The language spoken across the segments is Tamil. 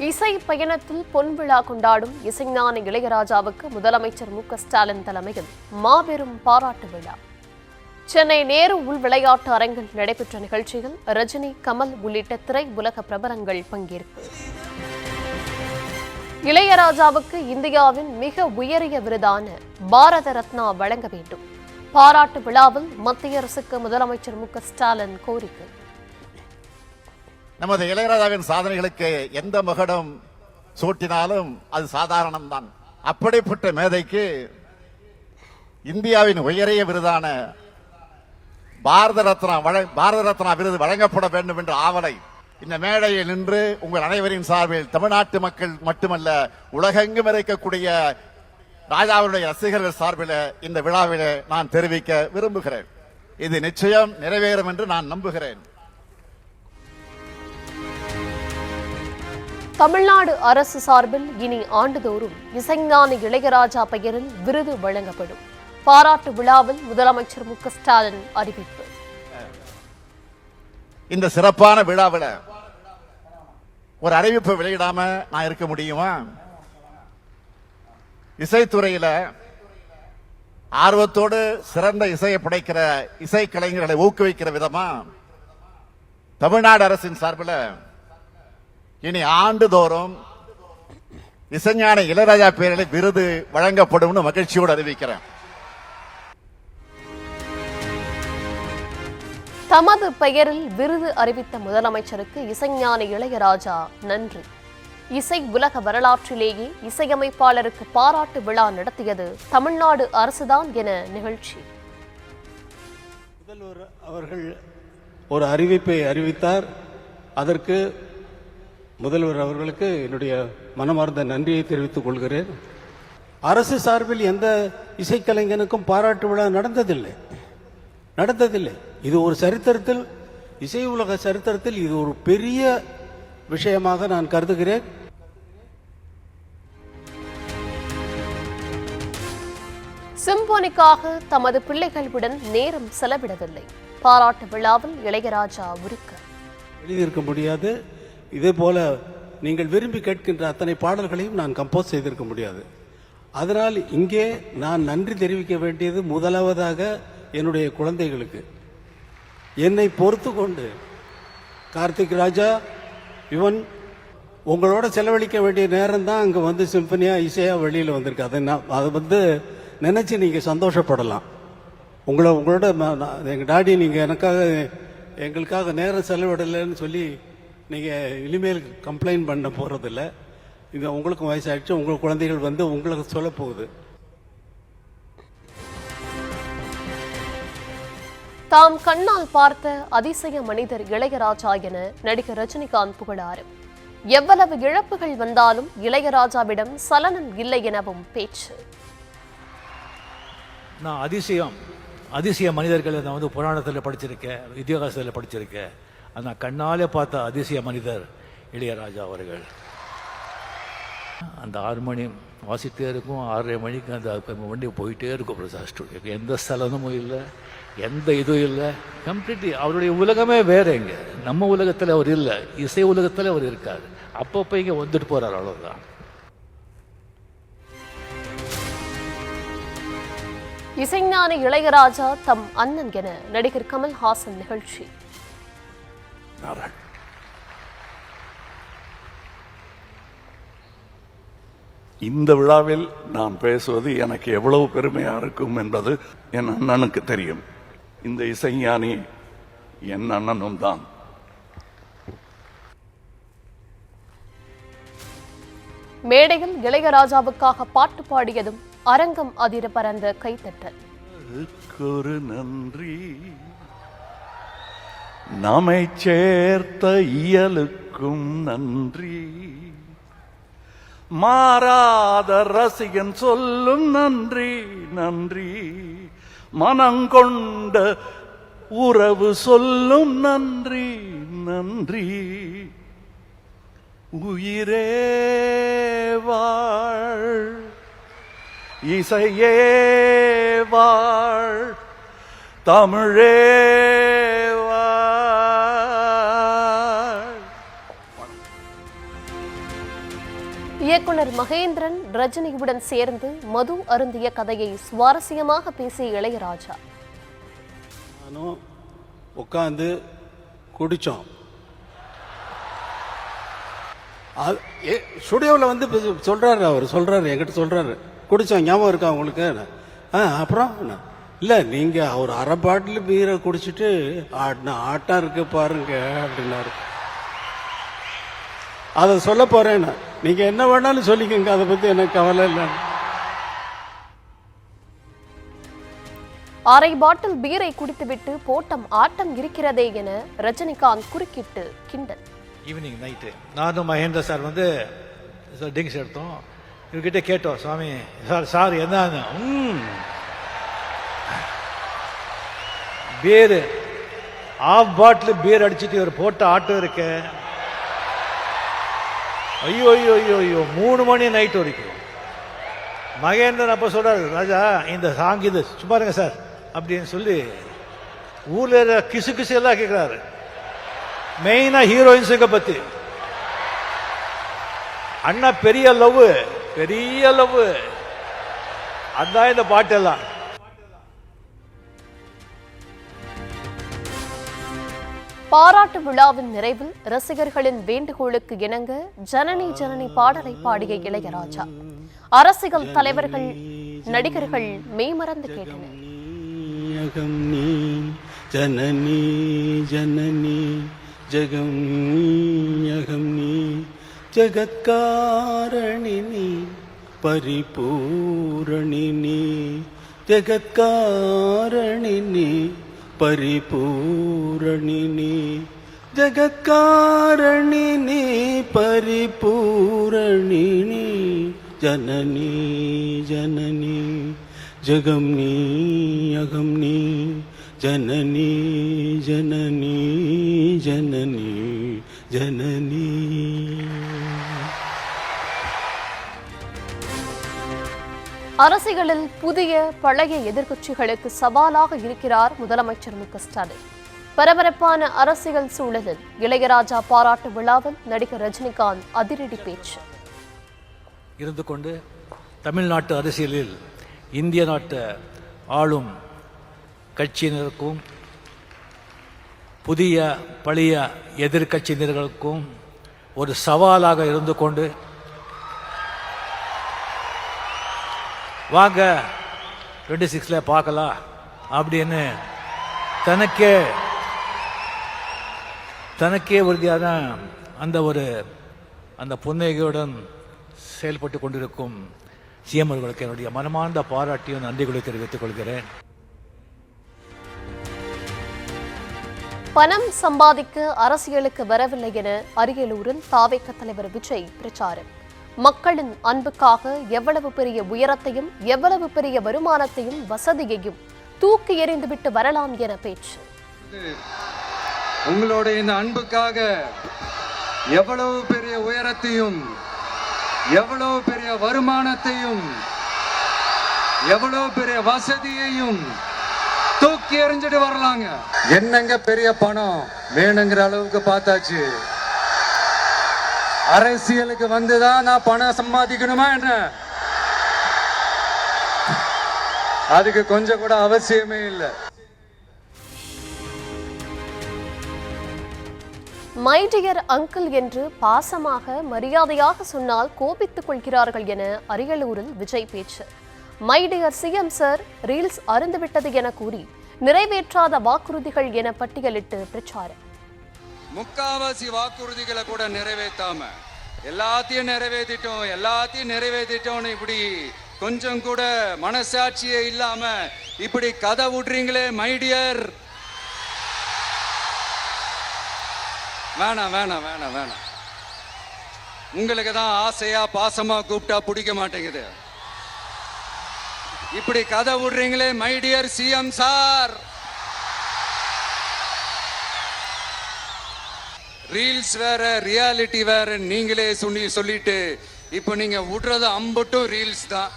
இசை பயணத்தில் பொன்விழா கொண்டாடும் இசைஞானி இளையராஜாவுக்கு முதலமைச்சர் மு.க.ஸ்டாலின் தலைமையில் மாபெரும் பாராட்டு விழா. சென்னை நேரு உள் விளையாட்டு அரங்கில் நடைபெற்ற நிகழ்ச்சியில் ரஜினி, கமல் உள்ளிட்ட திரை உலக பிரபலங்கள் பங்கேற்பு. இளையராஜாவுக்கு இந்தியாவின் மிக உயரிய விருதான பாரத ரத்னா வழங்க வேண்டும். பாராட்டு விழாவில் மத்திய அரசுக்கு முதலமைச்சர் மு.க.ஸ்டாலின் கோரிக்கை. நமது இளையராஜாவின் சாதனைகளுக்கு எந்த மகுடம் சூட்டினாலும் அது சாதாரணம்தான். அப்படிப்பட்ட மேதைக்கு இந்தியாவின் உயரிய விருதான பாரத ரத்னா விருது வழங்கப்பட வேண்டும் என்ற ஆவலை இந்த மேடையில் நின்று உங்கள் அனைவரின் சார்பில் தமிழ்நாட்டு மக்கள் மட்டுமல்ல உலகெங்கும் இருக்கக்கூடிய ராஜாவுடைய ரசிகர்கள் சார்பில் இந்த விழாவிலே நான் தெரிவிக்க விரும்புகிறேன். இது நிச்சயம் நிறைவேறும் என்று நான் நம்புகிறேன். தமிழ்நாடு அரசு சார்பில் இனி ஆண்டுதோறும் இசைஞானி இளையராஜா பெயரில் விருது வழங்கப்படும். பாராட்டு விழாவில் முதலமைச்சர் மு.க.ஸ்டாலின் அறிவிப்பு. இந்த சிறப்பான விழாவில் ஒரு அறிவிப்பை வெளியிடாம நான் இருக்க முடியுமா? இசைத்துறையில ஆர்வத்தோடு சிறந்த இசையை படைக்கிற இசை கலைஞர்களை ஊக்குவிக்கிற விதமா தமிழ்நாடு அரசின் சார்பில் இனி ஆண்டுதோறும் இசைஞானி இளையராஜா பேரில் விருது வழங்கப்படும் மகிழ்ச்சியோடு அறிவிக்கிறேன். தமது பெயரில் விருது அறிவித்த முதலமைச்சருக்கு இசைஞானி இளையராஜா நன்றி. இசை உலக வரலாற்றிலேயே இசையமைப்பாளருக்கு பாராட்டு விழா நடத்தியது தமிழ்நாடு அரசுதான் என நிகழ்ச்சி. முதல்வர் அவர்கள் ஒரு அறிவிப்பை அறிவித்தார். அதற்கு முதல்வர் அவர்களுக்கு என்னுடைய மனமார்ந்த நன்றியை தெரிவித்துக் கொள்கிறேன். அரசு சார்பில் எந்த இசைக்கலைஞனுக்கும் பாராட்டு விழா நடந்ததில்லை. இது ஒரு சரித்திரத்தில், இசை உலக சரித்திரத்தில் இது ஒரு பெரிய விஷயமாக நான் கருதுகிறேன். சிம்போனிக்காக தமது பிள்ளைகளுடன் நேரம் செலவிடவில்லை. பாராட்டு விழாவில் இளையராஜா உருக்க. எழுதியிருக்க முடியாது. இதே போல நீங்கள் விரும்பி கேட்கின்ற அத்தனை பாடல்களையும் நான் கம்போஸ் செய்திருக்க முடியாது. அதனால் இங்கே நான் நன்றி தெரிவிக்க வேண்டியது முதலாவதாக என்னுடைய குழந்தைகளுக்கு. என்னை பொறுத்து கொண்டு கார்த்திக் ராஜா, இவன் உங்களோட செலவழிக்க வேண்டிய நேரம் தான் அங்கே வந்து சிம்பனியா இசையா வெளியில் வந்திருக்கு. அதை நினைச்சு நீங்க சந்தோஷப்படலாம். உங்களோட எங்கள் டாடி நீங்கள் எங்களுக்காக நேரம் செலவிடலைன்னு சொல்லி நீங்கள் இனிமேல் கம்ப்ளைண்ட் பண்ண போகிறதில்ல. இது உங்களுக்கும் வயசாகிடுச்சு. உங்கள் குழந்தைகள் வந்து உங்களுக்கு சொல்ல போகுது. தாம் கண்ணால் பார்த்த அதிசய மனிதர் இளையராஜா என நடிகர் ரஜினிகாந்த் புகழாரு. எவ்வளவு இழப்புகள் வந்தாலும் இளையராஜாவிடம் சலனம் இல்லை எனவும் பேச்சு. நான் அதிசய மனிதர்களை நான் வந்து புராணத்தில் படிச்சிருக்கேன், இதிகாசத்தில் படிச்சிருக்கேன். நான் கண்ணாலே பார்த்த அதிசய மனிதர் இளையராஜா அவர்கள். அந்த 6 மணி வாசிட்டே இருக்கும், 6:30 மணிக்கு அந்த வண்டி போயிட்டே இருக்கும் பிரசாத் ஸ்டுடியோக்கு. எந்த ஸ்தலமும் இல்லை, எந்த இதுவும் இல்லை. கம்ப்ளீட்லி அவருடைய உலகமே வேற. இங்கே நம்ம உலகத்தில் அவர் இல்லை, இசை உலகத்தில் அவர் இருக்கார். அப்பப்போ இங்கே வந்துட்டு போறார், அவ்வளவுதான். இசைஞானி இளையராஜா தம் அண்ணன் என நடிகர் கமல்ஹாசன் நிகழ்ச்சி. இந்த விழாவில் நான் பேசுவது எனக்கு எவ்வளவு பெருமையா இருக்கும் என்பது என் அண்ணனுக்கு தெரியும். இந்த இசைஞானி என் அண்ணனும் தான். மேடையில் இளையராஜாவுக்காக பாட்டு பாடியதும் அரங்கம் அதிர பறந்த கைத்தட்டல். ஒரு நன்றி, நம்மை சேர்த்த இயலுக்கும் நன்றி, மாறாத ரசிகன் சொல்லும் நன்றி நன்றி, மனங்கொண்ட உறவு சொல்லும் நன்றி நன்றி, உயிரே வாழ், இசையே வாழ், தமிழே வாழ். இயக்குனர் மகேந்திரன் ரஜினியுடன் சேர்ந்து மது அருந்திய கதையை சுவாரஸ்யமாக பேசிய இளையராஜா. நானும் உட்காந்து குடித்தோம். ஸ்டுடியோவில் வந்து சொல்கிறாரு, அவர் சொல்கிறாரு, என்கிட்ட சொல்கிறாரு, குடித்தோம் ஞாபகம் இருக்கா உங்களுக்கு? அப்புறம் இல்லை, நீங்கள் அவர் அரை பாட்டில் பீரை குடிச்சிட்டு ஆட்டம் இருக்கு பாருங்க அப்படின்னாரு. அதை சொல்ல போறேன், நீங்க என்ன வேணாலும் சொல்லிக்கங்க, அதை பத்தி எனக்கு கவலை இல்லை. அரை பாட்டில் பீரை குடித்துவிட்டு போட்டம் ஆட்டம் இருக்கிறதே என ரஜினிகாந்த் குறுக்கிட்டு கிண்டல். ஈவினிங் நைட்டு நானும் மகேந்திர சார் வந்து ட்ரிங்க்ஸ் எடுத்தோம். இவர்கிட்ட கேட்டோம், சுவாமி சார் என்ன பீர் ஆஃப் பாட்டில் பீர் அடிச்சுட்டு இவர் போட்ட ஆட்டம் இருக்க. ஐயோ ஐயோ ஐயோ ஐயோ 3 மணி நைட் வரைக்கும். மகேந்திரன் அப்ப சொல்றாரு, ராஜா இந்த சாங் இது சும்மா இருங்க சார் அப்படின்னு சொல்லி ஊர்ல கிசு கிசு எல்லாம் கேட்கிறாரு. மெயினா ஹீரோயின்ஸுங்க பத்தி. அண்ணா பெரிய லவ், பெரிய லவ், அதான் இந்த பாட்டெல்லாம். பாராட்டு விழாவின் நிறைவில் ரசிகர்களின் வேண்டுகோளுக்கு இணங்க ஜனனி ஜனனி பாடலை பாடிய இளையராஜா. அரசியல் தலைவர்கள், நடிகர்கள் மெய்மறந்து கேட்டனர். ஜனனி ஜனனி ஜகம் யகம் நீ ஜகத்காரணினி பரிபூரணினி ஜகத்காரணினி பரிபூரணினி ஜகத்காரணினி பரிபூரணினி ஜனனி ஜனனி ஜகம் நீ யகம் நீ ஜனனி ஜனனி ஜனனி ஜனனி. அரசியலில் புதிய பழைய எதிர்க்கட்சிகளுக்கு சவாலாக இருக்கிறார் முதலமைச்சர் மு.க.ஸ்டாலின். பரபரப்பான அரசியல் சூழலில் இளையராஜா பாராட்டு விழாவில் நடிகர் ரஜினிகாந்த் அதிரடி பேச்சு. இருந்து கொண்டு தமிழ்நாட்டு அரசியலில் இந்திய நாட்டு ஆளும் கட்சியினருக்கும் புதிய பழைய எதிர்கட்சியினர்களுக்கும் ஒரு சவாலாக இருந்து கொண்டு, வாங்க 26 பார்க்கலாம் அப்படின்னு தனக்கே உறுதியான அந்த புன்னகையுடன் செயல்பட்டு கொண்டிருக்கும் சிஎம் அவர்களுக்கு என்னுடைய மனமார்ந்த பாராட்டியும் நன்றிகளை தெரிவித்துக் கொள்கிறேன். பணம் சம்பாதிக்க அரசியலுக்கு வரவில்லை என அரியலூரில் தாவேக தலைவர் விஜய் பிரச்சாரம். மக்களின் அன்புக்காக எவ்வளவு பெரிய உயரத்தையும் எவ்வளவு பெரிய வருமானத்தையும் வசதியையும் தூக்கி எறிந்துவிட்டு வரலாம் என பேச்சு. உங்களுடைய இந்த அன்புக்காக எவ்வளவு பெரிய உயரத்தையும் எவ்வளவு பெரிய வருமானத்தையும் எவ்வளவு பெரிய வசதியையும் தூக்கி எறிஞ்சிட்டு வரலாங்க. என்னங்க பெரிய பணம் வேணுங்கிற அளவுக்கு பார்த்தாச்சு. அரசியலுக்கு வந்துதான் நான் பணம் சம்பாதிக்கணுமா என்ன? அதுக்கு கொஞ்சம் கூட அவசியமே இல்லை. மை டியர் அங்கிள் என்று பாசமாக மரியாதையாக சொன்னால் கோபித்துக் கொள்கிறார்கள் என அரியலூரில் விஜய் பேச்சு. My dear CM sir reels அருந்துவிட்டது என கூறி நிறைவேற்றாத வாக்குறுதிகள் என பட்டியலிட்டு பிரச்சாரம். முக்காவாசி வாக்குறுதிகளை கூட நிறைவேற்றாம எல்லாத்தையும் நிறைவேற்றிட்டோம் இப்படி கொஞ்சம் கூட மனசாட்சியே இல்லாம இப்படி கதை விடுறீங்களே மை டியர். வேணாம் வேணாம் வேணாம் வேணாம். உங்களுக்கு தான் ஆசையா பாசமா கூப்பிட்டா பிடிக்க மாட்டேங்குது. இப்படி கதை விடுறீங்களே my dear CM sir. Reels வேற ரியாலிட்டி வேற நீங்களே சொல்லிட்டு இப்ப நீங்க விடுறது அம்பட்டும் ரீல்ஸ் தான்.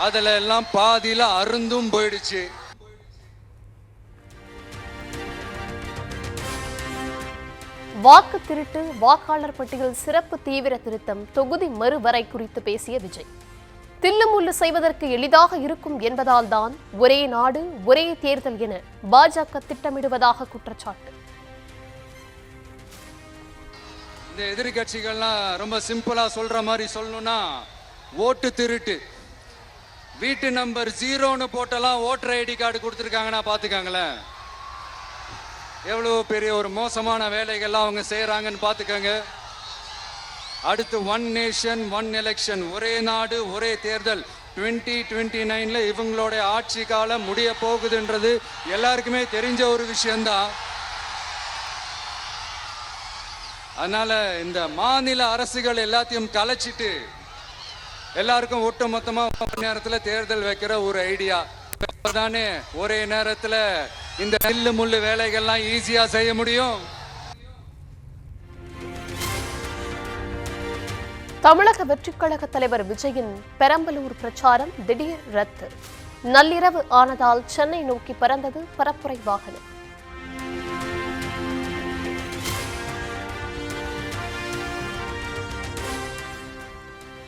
அதுல எல்லாம் பாதியில அருந்தும் போயிடுச்சு. வாக்கு திருட்டு, வாக்காளர் பட்டியல் சிறப்பு தீவிர திருத்தம், தொகுதி மறுவரை குறித்து பேசிய விஜய், தில்லுமுள்ளு செய்வதற்கு எளிதாக இருக்கும் என்பதால் தான் ஒரே நாடு ஒரே தேர்தல் என பாஜக திட்டமிடுவதாக குற்றச்சாட்டு. இந்த எதிர்கட்சிகள்லாம் ரொம்ப சிம்பிளா சொல்ற மாதிரி சொல்லணும்னா, ஓட்டு திருட்டு, வீட்டு நம்பர் 0ன்னு போட்டெல்லாம் ஓட்டர் ஐடி கார்டு கொடுத்துருக்காங்கன்னா பாத்துக்காங்களேன். எவ்வளவு பெரிய ஒரு மோசமான வேலைகள்லாம் அவங்க செய்யறாங்கன்னு பாத்துக்கங்க. அடுத்து ஒன் நேஷன் ஒன் எலெக்ஷன், ஒரே நாடு ஒரே தேர்தல் 2029ல இவங்களோட ஆட்சி காலம் முடிய போகுதுன்றது எல்லாருக்குமே தெரிஞ்ச ஒரு விஷயம்தான். அதனால இந்த மாநில அரசுகள் எல்லாத்தையும் கலைச்சிட்டு எல்லாருக்கும் ஒட்டு மொத்தமா நேரத்தில் தேர்தல் வைக்கிற ஒரு ஐடியா தானே ஒரே நேரத்தில் இந்த நெல்லு முள்ளு வேலைகள்லாம் ஈஸியா செய்ய முடியும். தமிழக வெற்றிக்கழக தலைவர் விஜயின் பெரம்பலூர் பிரச்சாரம் திடீர் ரத்து. நள்ளிரவு ஆனதால் சென்னை நோக்கி பறந்தது பரப்புரை வாகனம்.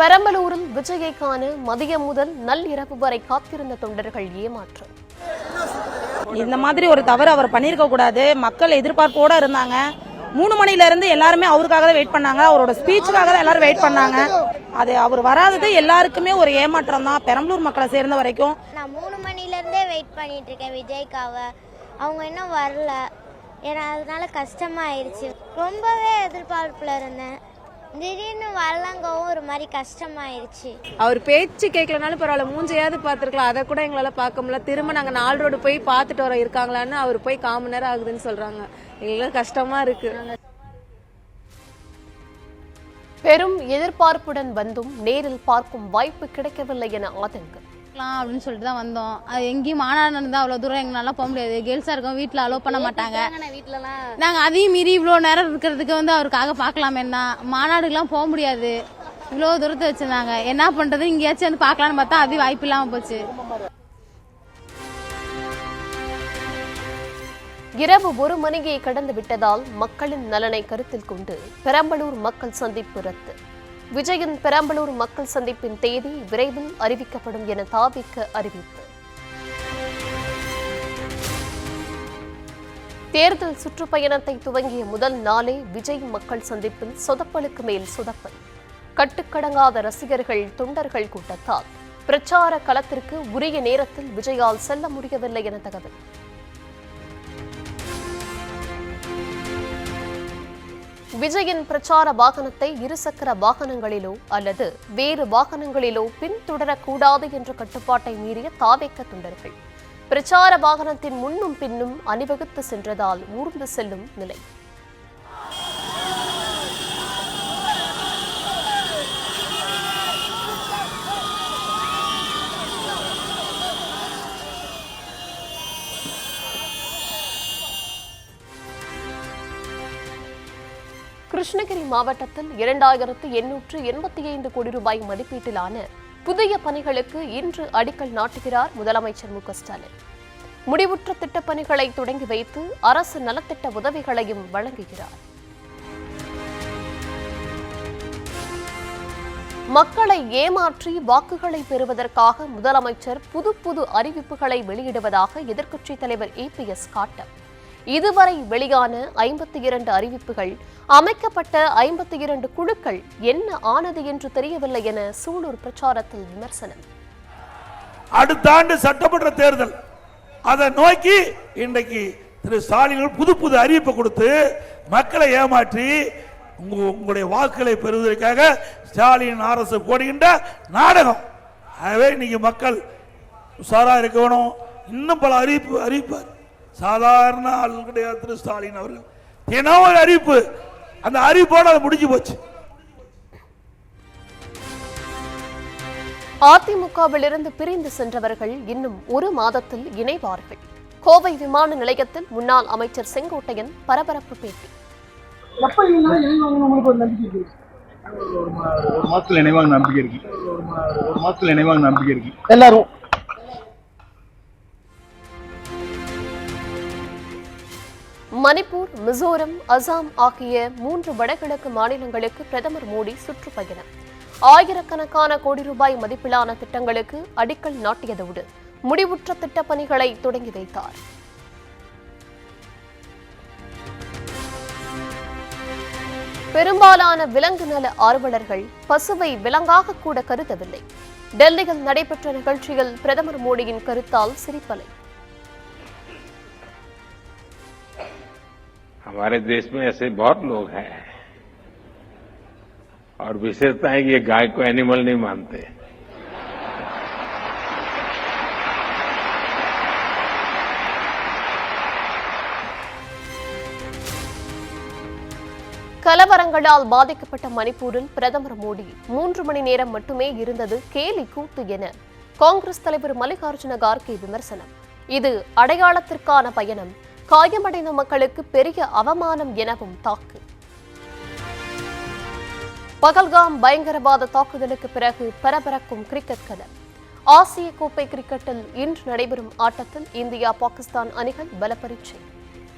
பெரம்பலூரில் விஜயை காண மதியம் முதல் நள்ளிரவு வரை காத்திருந்த தொண்டர்கள் ஏமாற்றம். இந்த மாதிரி ஒரு தவறு அவர் பண்ணியிருக்க கூடாது. மக்கள் எதிர்பார்ப்போட இருந்தாங்க. 3 மணில இருந்து எல்லாருமே அவருக்காக தான் வெயிட் பண்ணாங்க. அவரோட ஸ்பீச்சுக்காக தான் எல்லாரும் வெயிட் பண்ணாங்க. அது அவர் வராதது எல்லாருக்குமே ஒரு ஏமாற்றம் தான், பெரம்பலூர் மக்களை சேர்ந்த வரைக்கும். நான் 3 மணில இருந்தே வெயிட் பண்ணிட்டு இருக்கேன் விஜய்க்காக. அவங்க இன்னும் வரல. ஏன்னா அதனால கஷ்டமாயிருச்சு. ரொம்பவே எதிர்பார்ப்புல இருந்தேன். திடீர்னு வரலங்கவும் ஒரு மாதிரி கஷ்டமாயிருச்சு. அவர் பேச்சு கேட்கலனாலும் பரவாயில்ல, மூஞ்சையாவது பார்த்துருக்கலாம். அதை கூட எங்களால பார்க்க முடியல. திரும்ப நாங்க 4 ரோடு போய் பார்த்துட்டு வர இருக்காங்களான்னு அவர் போய் 1/4 மணி நேரம் ஆகுதுன்னு சொல்றாங்க. எங்களுக்கு கஷ்டமா இருக்கு. பெரும் எதிர்பார்ப்புடன் வந்தும் நேரில் பார்க்கும் வாய்ப்பு கிடைக்கவில்லை என ஆதங்கம். அப்படின்னு சொல்லிட்டு தான் வந்தோம். அது எங்கேயும் மாநாடு நடந்தா அவ்வளவு தூரம் எங்களால போக முடியாது. கேர்ள்ஸா இருக்கோம், வீட்டுல அலோவ் பண்ண மாட்டாங்க. நாங்க அதையும் மீறி இவ்வளவு நேரம் இருக்கிறதுக்கு அவருக்காக பாக்கலாமேன்னா மாநாடுக்கெல்லாம் போக முடியாது. இவ்வளவு தூரத்தை வச்சிருந்தாங்க. என்ன பண்றது, இங்கேயாச்சும் வந்து பாக்கலாம்னு பார்த்தா அது வாய்ப்பு இல்லாம போச்சு. இரவு 1 மணியை கடந்து விட்டதால் மக்களின் நலனை கருத்தில் கொண்டு பெரம்பலூர் மக்கள் சந்திப்பு ரத்து. விஜயின் பெரம்பலூர் மக்கள் சந்திப்பின் தேதி விரைவில் அறிவிக்கப்படும் என தாவிக அறிவிப்பு. தேர்தல் சுற்றுப்பயணத்தை துவங்கிய முதல் நாளே விஜய் மக்கள் சந்திப்பில் சொதப்பலுக்கு மேல் சொதப்பல். கட்டுக்கடங்காத ரசிகர்கள், தொண்டர்கள் கூட்டத்தால் பிரச்சார களத்திற்கு உரிய நேரத்தில் விஜயால் செல்ல முடியவில்லை என தகவல். விஜயின் பிரச்சார வாகனத்தை இருசக்கர வாகனங்களிலோ அல்லது வேறு வாகனங்களிலோ பின்தொடரக்கூடாது என்ற கட்டுப்பாட்டை மீறிய தாவேக்க தொண்டர்கள் பிரச்சார வாகனத்தின் முன்னும் பின்னும் அணிவகுத்து சென்றதால் ஊர்ந்து செல்லும் நிலை. கிருஷ்ணகிரி மாவட்டத்தில் 2885 கோடி ரூபாய் மதிப்பீட்டிலான புதிய பணிகளுக்கு இன்று அடிக்கல் நாட்டுகிறார் முதலமைச்சர் மு க ஸ்டாலின். முடிவுற்ற திட்டப்பணிகளை தொடங்கி வைத்து அரசு நலத்திட்ட உதவிகளையும் வழங்குகிறார். மக்களை ஏமாற்றி வாக்குகளை பெறுவதற்காக முதலமைச்சர் புது அறிவிப்புகளை வெளியிடுவதாக எதிர்க்கட்சித் தலைவர் EPS காட்டம். இதுவரை வெளியான 52 அறிவிப்புகள், அமைக்கப்பட்ட 52 குழுக்கள் என்ன ஆனது என்று தெரியவில்லை என சூலூர் பிரச்சாரத்தில் விமர்சனம். அடுத்த ஆண்டு சட்டமன்ற தேர்தல், அதை நோக்கி இன்றைக்கு திரு ஸ்டாலின் புது அறிவிப்பு கொடுத்து மக்களை ஏமாற்றி உங்களுடைய வாக்குகளை பெறுவதற்காக ஸ்டாலின் அரசு போடுகின்ற நாடகம். ஆகவே இன்னைக்கு மக்கள் உஷாரா இருக்கணும். இன்னும் பல அறிவிப்பார். சாதாரண ஆள் கிடையாது திரு ஸ்டாலின் அவர்கள். தினம் ஒரு அறிவிப்பு, அந்த அறிவிப்போடு அது முடிஞ்சு போச்சு. அதிமுகவிலிருந்து பிரிந்து சென்றவர்கள் இன்னும் 1 மாதத்தில் இணைவார்கள். கோவை விமான நிலையத்தில் முன்னாள் அமைச்சர் செங்கோட்டையன் பரபரப்பு பேட்டி. ஒரு மாதத்தில் இணைவாங்க நம்பிக்கை இருக்கு. எல்லாரும் மணிப்பூர், மிசோரம், அசாம் ஆகிய 3 வடகிழக்கு மாநிலங்களுக்கு பிரதமர் மோடி சுற்றுப்பயணம். ஆயிரக்கணக்கான கோடி ரூபாய் மதிப்பிலான திட்டங்களுக்கு அடிக்கல் நாட்டியதோடு முடிவுற்ற திட்டப் பணிகளை தொடங்கி வைத்தார். பெரும்பாலான விலங்கு நல ஆர்வலர்கள் பசுவை விலங்காக கூட கருதவில்லை. டெல்லியில் நடைபெற்ற நிகழ்ச்சியில் பிரதமர் மோடியின் கருத்தால் சிரிப்பலை. हमारे देश में ऐसे बहुत लोग हैं और विशेषता है कि ये गाय को एनिमल नहीं मानते. கலவரங்களால் பாதிக்கப்பட்ட மணிப்பூரில் பிரதமர் மோடி 3 மணி நேரம் மட்டுமே இருந்தது கேலி கூத்து என காங்கிரஸ் தலைவர் மல்லிகார்ஜுன கார்கே விமர்சனம். இது அடையாளத்திற்கான பயணம், காயமடைந்த மக்களுக்கு பெரிய அவமானம் எனவும் தாக்கு. பகல்காம் பயங்கரவாத தாக்குதலுக்கு பிறகு பரபரக்கும் கிரிக்கெட் களம். ஆசிய கோப்பை கிரிக்கெட்டில் இன்று நடைபெறும் ஆட்டத்தில் இந்தியா பாகிஸ்தான் அணிகள் பலப்பரீட்சை.